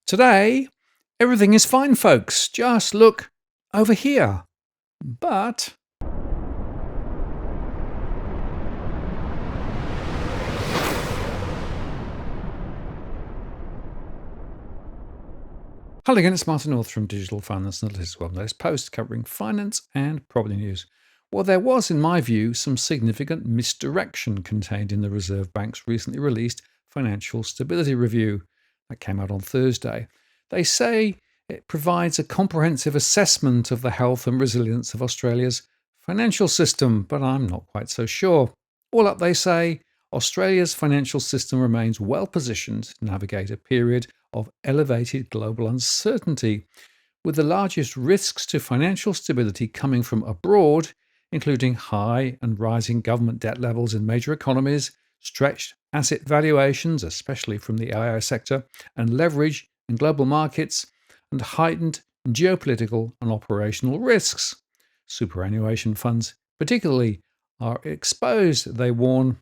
Today, everything is fine, folks. Just look over here. But hello again, it's Martin North from Digital Finance Analytics, one of those posts covering finance and property news. Well, there was, in my view, some significant misdirection contained in the Reserve Bank's recently released Financial Stability Review that came out on Thursday. They say it provides a comprehensive assessment of the health and resilience of Australia's financial system, but I'm not quite so sure. All up, they say, Australia's financial system remains well positioned to navigate a period of elevated global uncertainty, with the largest risks to financial stability coming from abroad, including high and rising government debt levels in major economies, stretched asset valuations, especially from the AI sector, and leverage in global markets, and heightened geopolitical and operational risks. Superannuation funds, particularly, are exposed, they warn.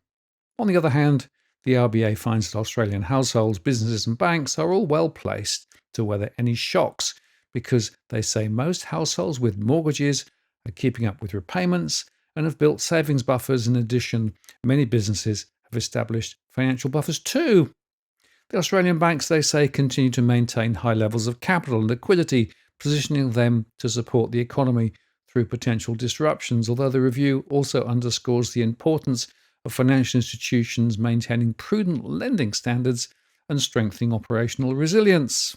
On the other hand, the RBA finds that Australian households, businesses, and banks are all well placed to weather any shocks because they say most households with mortgages are keeping up with repayments and have built savings buffers. In addition, many businesses have established financial buffers too. The Australian banks, they say, continue to maintain high levels of capital and liquidity, positioning them to support the economy through potential disruptions, although the review also underscores the importance of financial institutions maintaining prudent lending standards and strengthening operational resilience.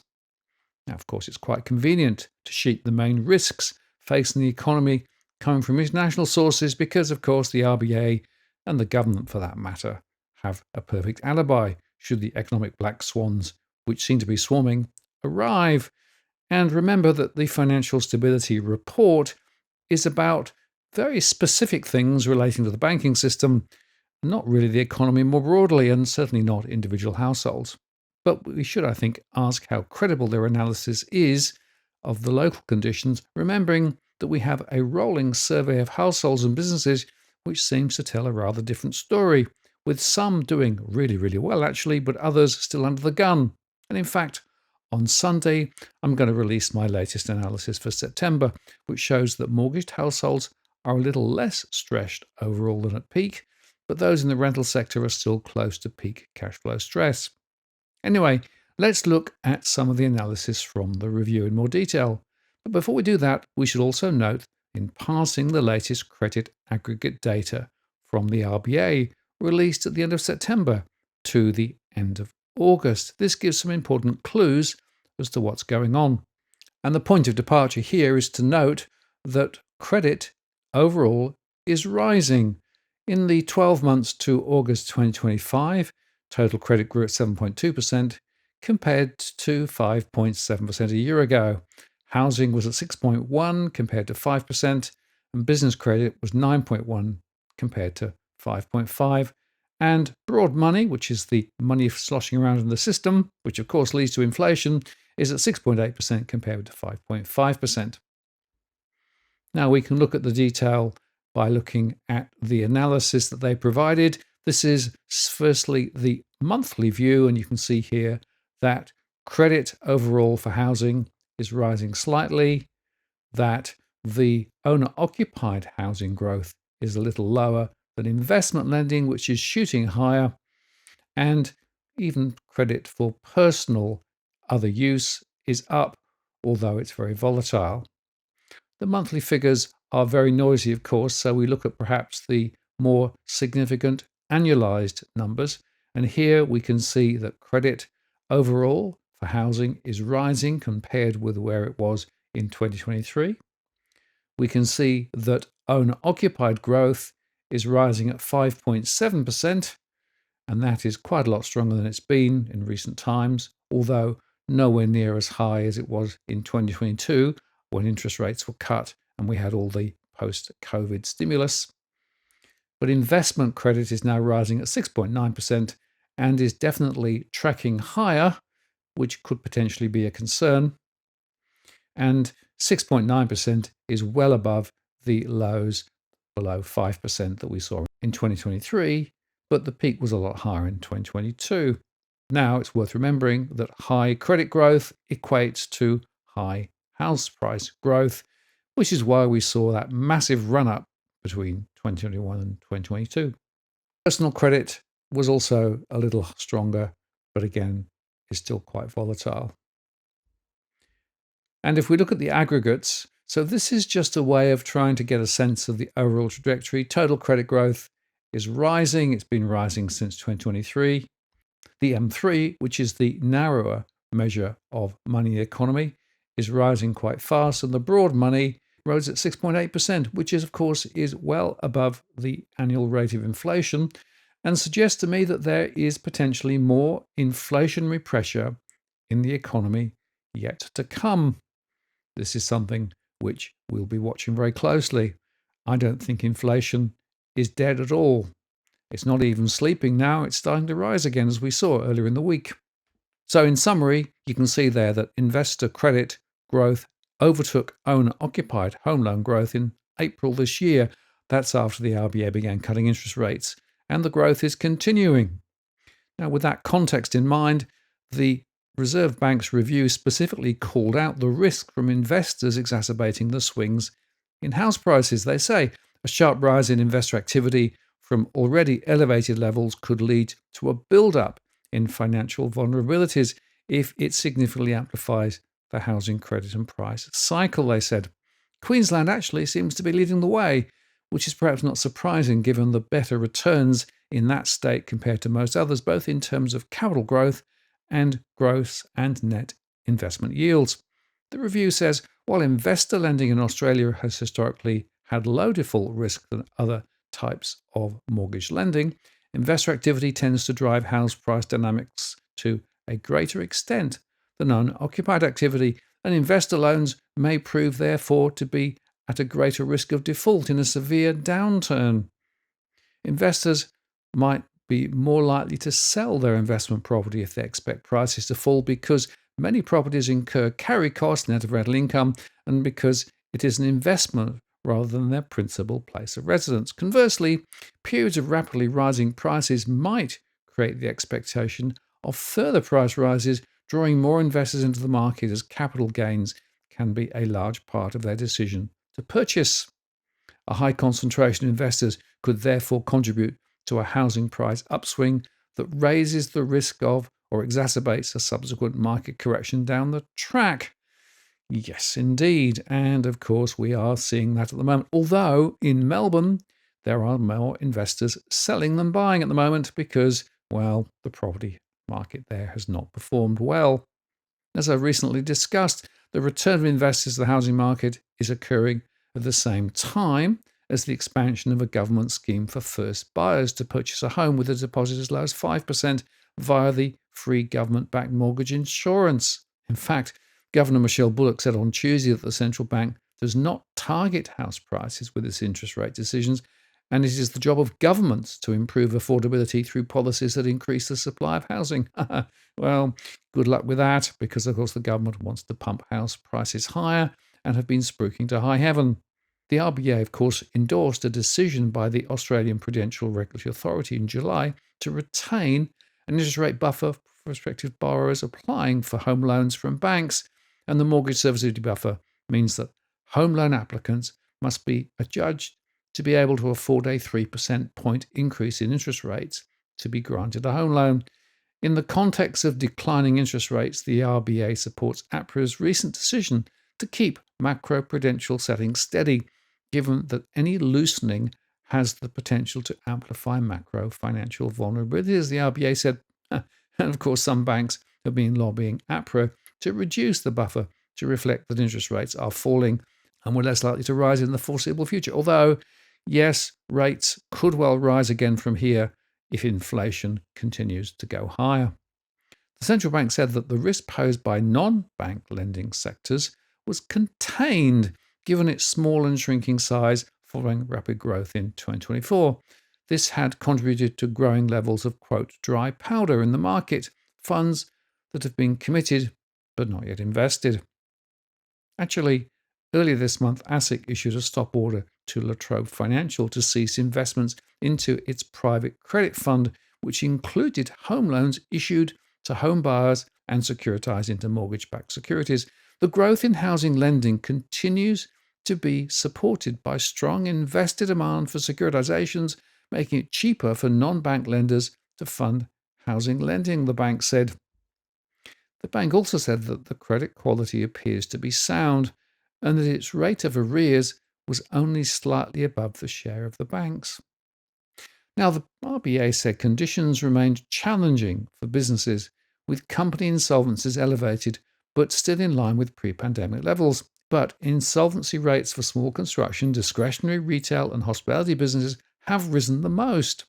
Now, of course, it's quite convenient to sheet the main risks facing the economy coming from international sources because, of course, the RBA and the government, for that matter, have a perfect alibi should the economic black swans, which seem to be swarming, arrive. And remember that the Financial Stability Report is about very specific things relating to the banking system, not really the economy more broadly, and certainly not individual households. But we should, I think, ask how credible their analysis is of the local conditions, remembering that we have a rolling survey of households and businesses which seems to tell a rather different story, with some doing really, really well, actually, but others still under the gun. And in fact, on Sunday, I'm going to release my latest analysis for September, which shows that mortgaged households are a little less stressed overall than at peak, but those in the rental sector are still close to peak cash flow stress. Anyway, let's look at some of the analysis from the review in more detail. But before we do that, we should also note in passing the latest credit aggregate data from the RBA released at the end of September to the end of August. This gives some important clues as to what's going on. And the point of departure here is to note that credit overall is rising. In the 12 months to August 2025, total credit grew at 7.2% compared to 5.7% a year ago. Housing was at 6.1 compared to 5%, and business credit was 9.1 compared to 5.5. And broad money, which is the money sloshing around in the system, which of course leads to inflation, is at 6.8% compared to 5.5%. Now we can look at the detail by looking at the analysis that they provided. This is firstly the monthly view, and you can see here that credit overall for housing is rising slightly, that the owner-occupied housing growth is a little lower than investment lending, which is shooting higher, and even credit for personal other use is up, although it's very volatile. The monthly figures are very noisy, of course, so we look at perhaps the more significant annualized numbers. And here we can see that credit overall for housing is rising compared with where it was in 2023. We can see that owner-occupied growth is rising at 5.7%, and that is quite a lot stronger than it's been in recent times, although nowhere near as high as it was in 2022 when interest rates were cut and we had all the post-COVID stimulus. But investment credit is now rising at 6.9% and is definitely tracking higher, which could potentially be a concern. And 6.9% is well above the lows below 5% that we saw in 2023, but the peak was a lot higher in 2022. Now, it's worth remembering that high credit growth equates to high house price growth, which is why we saw that massive run-up between 2021 and 2022. Personal credit was also a little stronger, but again, is still quite volatile. And if we look at the aggregates, so this is just a way of trying to get a sense of the overall trajectory. Total credit growth is rising. It's been rising since 2023. The M3, which is the narrower measure of money economy, is rising quite fast, and the broad money rose at 6.8%, which is, of course, is well above the annual rate of inflation, and suggests to me that there is potentially more inflationary pressure in the economy yet to come. This is something which we'll be watching very closely. I don't think inflation is dead at all. It's not even sleeping now, it's starting to rise again, as we saw earlier in the week. So, in summary, you can see there that investor credit growth overtook owner-occupied home loan growth in April this year. That's after the RBA began cutting interest rates, and the growth is continuing. Now, with that context in mind, the Reserve Bank's review specifically called out the risk from investors exacerbating the swings in house prices. They say a sharp rise in investor activity from already elevated levels could lead to a build-up in financial vulnerabilities if it significantly amplifies the housing credit and price cycle, they said. Queensland actually seems to be leading the way, which is perhaps not surprising given the better returns in that state compared to most others, both in terms of capital growth and gross and net investment yields. The review says while investor lending in Australia has historically had low default risk than other types of mortgage lending, investor activity tends to drive house price dynamics to a greater extent than owner-occupied activity, and investor loans may prove therefore to be at a greater risk of default in a severe downturn. Investors might be more likely to sell their investment property if they expect prices to fall because many properties incur carry costs net of rental income and because it is an investment rather than their principal place of residence. Conversely, periods of rapidly rising prices might create the expectation of further price rises, drawing more investors into the market as capital gains can be a large part of their decision to purchase. A high concentration of investors could therefore contribute to a housing price upswing that raises the risk of or exacerbates a subsequent market correction down the track. Yes, indeed. And of course, we are seeing that at the moment. Although in Melbourne, there are more investors selling than buying at the moment because, well, the property market there has not performed well. As I recently discussed, the return of investors to the housing market is occurring at the same time as the expansion of a government scheme for first buyers to purchase a home with a deposit as low as 5% via the free government-backed mortgage insurance. In fact, Governor Michelle Bullock said on Tuesday that the central bank does not target house prices with its interest rate decisions, and it is the job of governments to improve affordability through policies that increase the supply of housing. Well, good luck with that, because of course the government wants to pump house prices higher and have been spruiking to high heaven. The RBA, of course, endorsed a decision by the Australian Prudential Regulatory Authority in July to retain an interest rate buffer for prospective borrowers applying for home loans from banks, and the mortgage serviceability buffer means that home loan applicants must be adjudged to be able to afford a 3% point increase in interest rates to be granted a home loan. In the context of declining interest rates, the RBA supports APRA's recent decision to keep macroprudential settings steady, given that any loosening has the potential to amplify macro financial vulnerability, as the RBA said. And of course, some banks have been lobbying APRA to reduce the buffer to reflect that interest rates are falling and were less likely to rise in the foreseeable future. Although, yes, rates could well rise again from here if inflation continues to go higher. The central bank said that the risk posed by non-bank lending sectors was contained given its small and shrinking size following rapid growth in 2024. This had contributed to growing levels of, quote, dry powder in the market, funds that have been committed but not yet invested. Actually, earlier this month, ASIC issued a stop order to La Trobe Financial to cease investments into its private credit fund, which included home loans issued to home buyers and securitized into mortgage-backed securities. The growth in housing lending continues to be supported by strong investor demand for securitizations, making it cheaper for non-bank lenders to fund housing lending, the bank said. The bank also said that the credit quality appears to be sound and that its rate of arrears was only slightly above the share of the banks. Now, the RBA said conditions remained challenging for businesses, with company insolvencies elevated but still in line with pre-pandemic levels. But insolvency rates for small construction, discretionary retail and hospitality businesses have risen the most.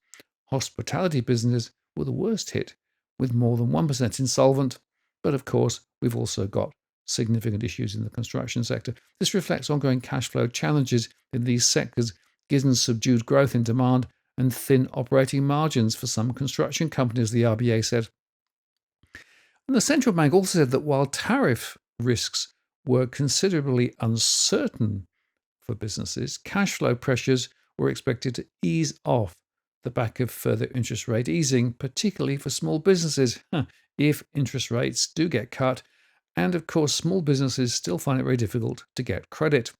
Hospitality businesses were the worst hit, with more than 1% insolvent. But of course, we've also got significant issues in the construction sector. This reflects ongoing cash flow challenges in these sectors, given subdued growth in demand and thin operating margins for some construction companies, the RBA said. And the central bank also said that while tariff risks were considerably uncertain for businesses, cash flow pressures were expected to ease off the back of further interest rate easing, particularly for small businesses, if interest rates do get cut. And of course, small businesses still find it very difficult to get credit.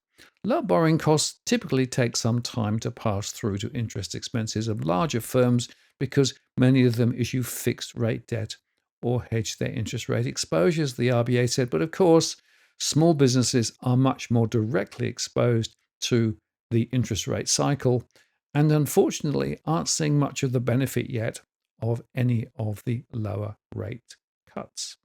Low borrowing costs typically take some time to pass through to interest expenses of larger firms because many of them issue fixed rate debt or hedge their interest rate exposures, the RBA said. But of course, small businesses are much more directly exposed to the interest rate cycle and unfortunately aren't seeing much of the benefit yet of any of the lower rate cuts.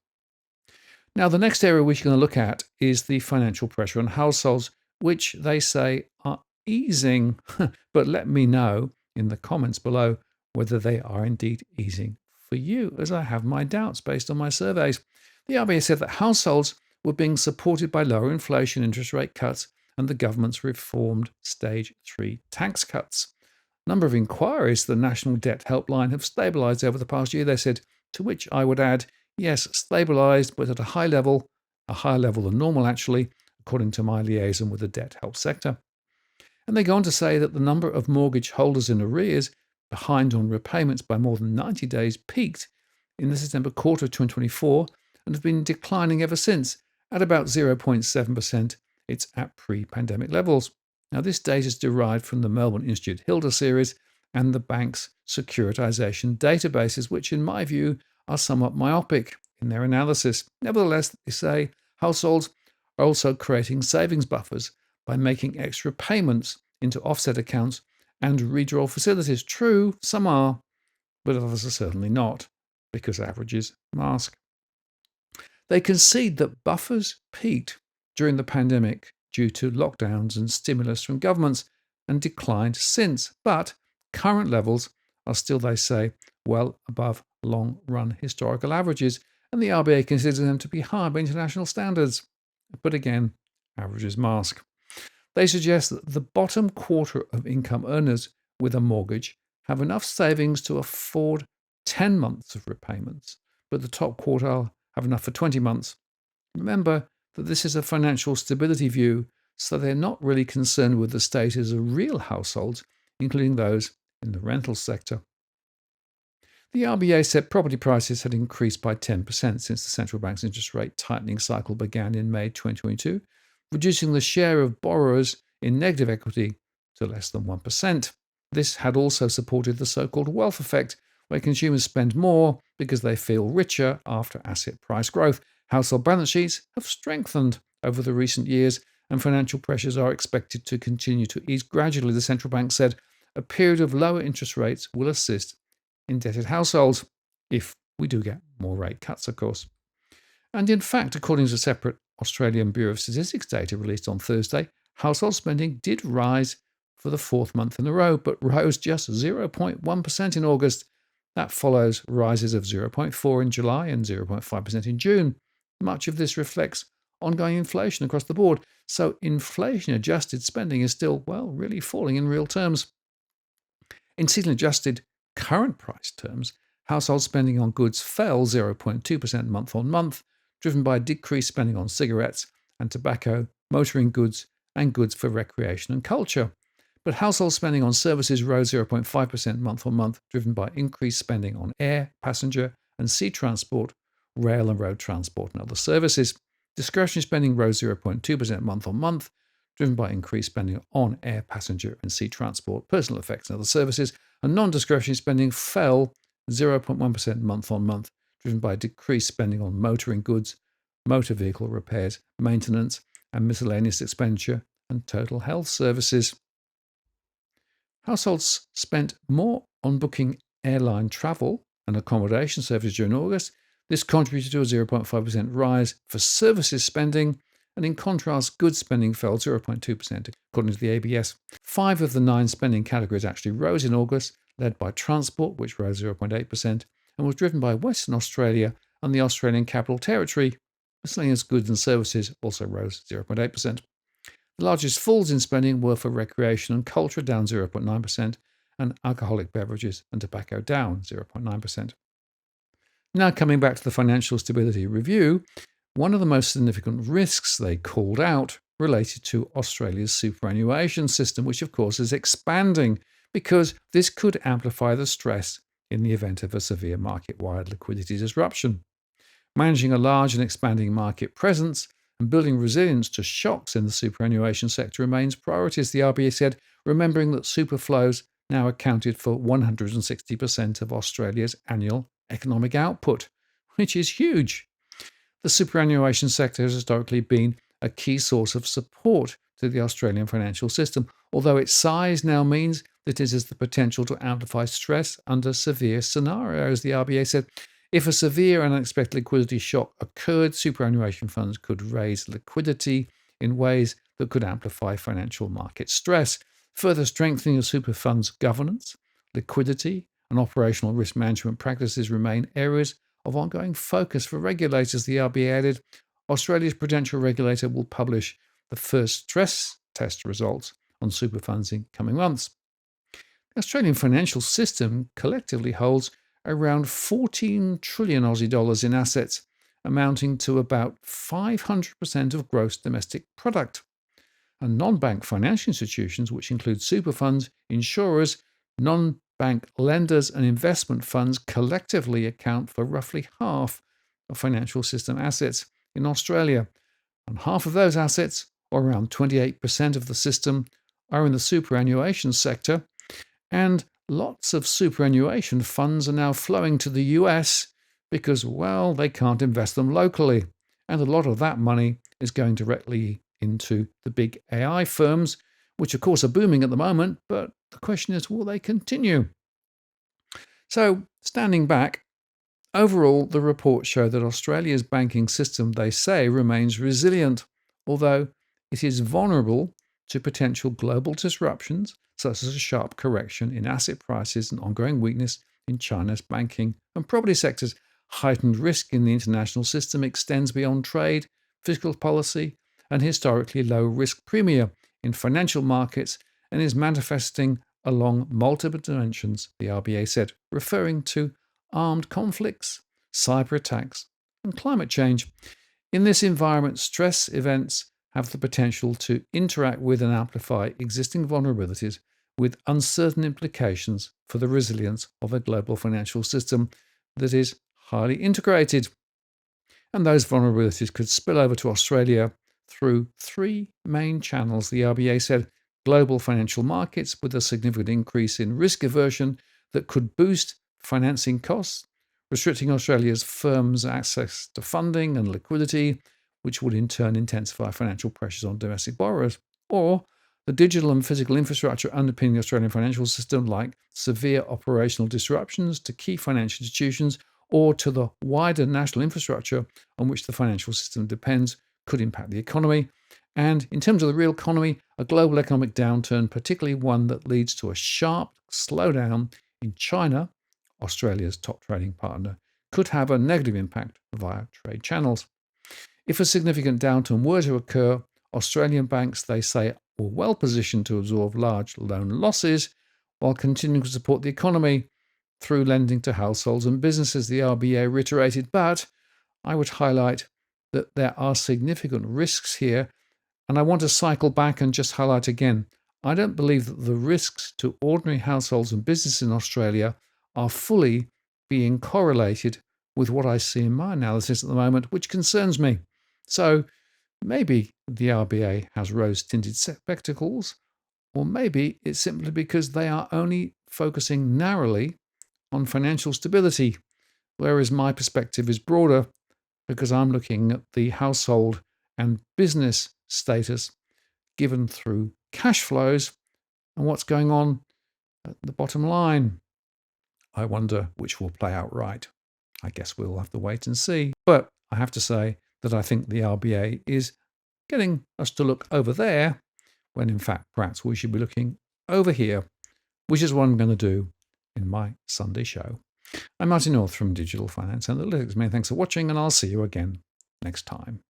Now, the next area we're going to look at is the financial pressure on households, which they say are easing. But let me know in the comments below whether they are indeed easing for you, as I have my doubts based on my surveys. The RBA said that households were being supported by lower inflation, interest rate cuts, and the government's reformed Stage 3 tax cuts. A number of inquiries to the National Debt Helpline have stabilised over the past year, they said, to which I would add, yes, stabilised, but at a higher level than normal, actually, according to my liaison with the debt help sector. And they go on to say that the number of mortgage holders in arrears, behind on repayments by more than 90 days, peaked in the September quarter of 2024 and have been declining ever since. At about 0.7%, it's at pre-pandemic levels. Now, this data is derived from the Melbourne Institute Hilda series and the bank's securitization databases, which, in my view, are somewhat myopic in their analysis. Nevertheless, they say households are also creating savings buffers by making extra payments into offset accounts and redraw facilities. True, some are, but others are certainly not, because averages mask. They concede that buffers peaked during the pandemic due to lockdowns and stimulus from governments and declined since, but current levels are still, they say, well above long-run historical averages, and the RBA considers them to be high by international standards. But again, averages mask. They suggest that the bottom quarter of income earners with a mortgage have enough savings to afford 10 months of repayments, but the top quartile have enough for 20 months. Remember that this is a financial stability view, so they're not really concerned with the status of real households, including those in the rental sector. The RBA said property prices had increased by 10% since the central bank's interest rate tightening cycle began in May 2022, reducing the share of borrowers in negative equity to less than 1%. This had also supported the so-called wealth effect, where consumers spend more because they feel richer after asset price growth. Household balance sheets have strengthened over the recent years, and financial pressures are expected to continue to ease gradually, the central bank said. A period of lower interest rates will assist indebted households, if we do get more rate cuts, of course. And in fact, according to separate Australian Bureau of Statistics data released on Thursday, household spending did rise for the fourth month in a row, but rose just 0.1% in August. That follows rises of 0.4% in July and 0.5% in June. Much of this reflects ongoing inflation across the board, so inflation-adjusted spending is still, well, really falling in real terms. In season-adjusted current price terms, household spending on goods fell 0.2% month on month, driven by decreased spending on cigarettes and tobacco, motoring goods, and goods for recreation and culture. But household spending on services rose 0.5% month on month, driven by increased spending on air, passenger, and sea transport, rail and road transport and other services. Discretionary spending rose 0.2% month on month, driven by increased spending on air, passenger and sea transport, personal effects and other services, and non-discretionary spending fell 0.1% month on month, driven by decreased spending on motoring goods, motor vehicle repairs, maintenance, and miscellaneous expenditure and total health services. Households spent more on booking airline travel and accommodation services during August. This contributed to a 0.5% rise for services spending, and in contrast, goods spending fell 0.2%, according to the ABS. 5 of the 9 spending categories actually rose in August, led by transport, which rose 0.8%, and was driven by Western Australia and the Australian Capital Territory. Miscellaneous goods and services also rose 0.8%. The largest falls in spending were for recreation and culture, down 0.9%, and alcoholic beverages and tobacco, down 0.9%. Now, coming back to the Financial Stability Review, one of the most significant risks they called out related to Australia's superannuation system, which of course is expanding because this could amplify the stress in the event of a severe market-wide liquidity disruption. Managing a large and expanding market presence and building resilience to shocks in the superannuation sector remains priorities, the RBA said, remembering that super flows now accounted for 160% of Australia's annual economic output, which is huge. The superannuation sector has historically been a key source of support to the Australian financial system, although its size now means that it has the potential to amplify stress under severe scenarios, the RBA said. If a severe and unexpected liquidity shock occurred, superannuation funds could raise liquidity in ways that could amplify financial market stress. Further strengthening of super funds governance, liquidity, and operational risk management practices remain areas of ongoing focus for regulators, the RBA added. Australia's prudential regulator will publish the first stress test results on super funds in coming months. The Australian financial system collectively holds around 14 trillion Aussie dollars in assets, amounting to about 500% of gross domestic product. And non-bank financial institutions, which include super funds, insurers, non-bank lenders and investment funds, collectively account for roughly half of financial system assets in Australia. And half of those assets, or around 28% of the system, are in the superannuation sector. And lots of superannuation funds are now flowing to the US because, well, they can't invest them locally. And a lot of that money is going directly into the big AI firms, which of course are booming at the moment, but the question is, will they continue? So, standing back, overall, the reports show that Australia's banking system, they say, remains resilient, although it is vulnerable to potential global disruptions, such as a sharp correction in asset prices and ongoing weakness in China's banking and property sectors. Heightened risk in the international system extends beyond trade, fiscal policy, and historically low risk premia in financial markets and is manifesting along multiple dimensions, the RBA said, referring to armed conflicts, cyber attacks, and climate change. In this environment, stress events have the potential to interact with and amplify existing vulnerabilities with uncertain implications for the resilience of a global financial system that is highly integrated. And those vulnerabilities could spill over to Australia through 3 main channels, the RBA said. Global financial markets with a significant increase in risk aversion that could boost financing costs, restricting Australia's firms' access to funding and liquidity, which would in turn intensify financial pressures on domestic borrowers, or the digital and physical infrastructure underpinning the Australian financial system, like severe operational disruptions to key financial institutions or to the wider national infrastructure on which the financial system depends, could impact the economy. And in terms of the real economy, a global economic downturn, particularly one that leads to a sharp slowdown in China, Australia's top trading partner, could have a negative impact via trade channels. If a significant downturn were to occur, Australian banks, they say, were well positioned to absorb large loan losses while continuing to support the economy through lending to households and businesses, the RBA reiterated. But I would highlight that there are significant risks here, and I want to cycle back and just highlight again, I don't believe that the risks to ordinary households and businesses in Australia are fully being correlated with what I see in my analysis at the moment, which concerns me. So maybe the RBA has rose-tinted spectacles, or maybe it's simply because they are only focusing narrowly on financial stability, whereas my perspective is broader because I'm looking at the household and business status given through cash flows and what's going on at the bottom line. I wonder which will play out right. I guess we'll have to wait and see. But I have to say that I think the RBA is getting us to look over there when in fact perhaps we should be looking over here, which is what I'm going to do in my Sunday show. I'm Martin North from Digital Finance Analytics. Many thanks for watching, and I'll see you again next time.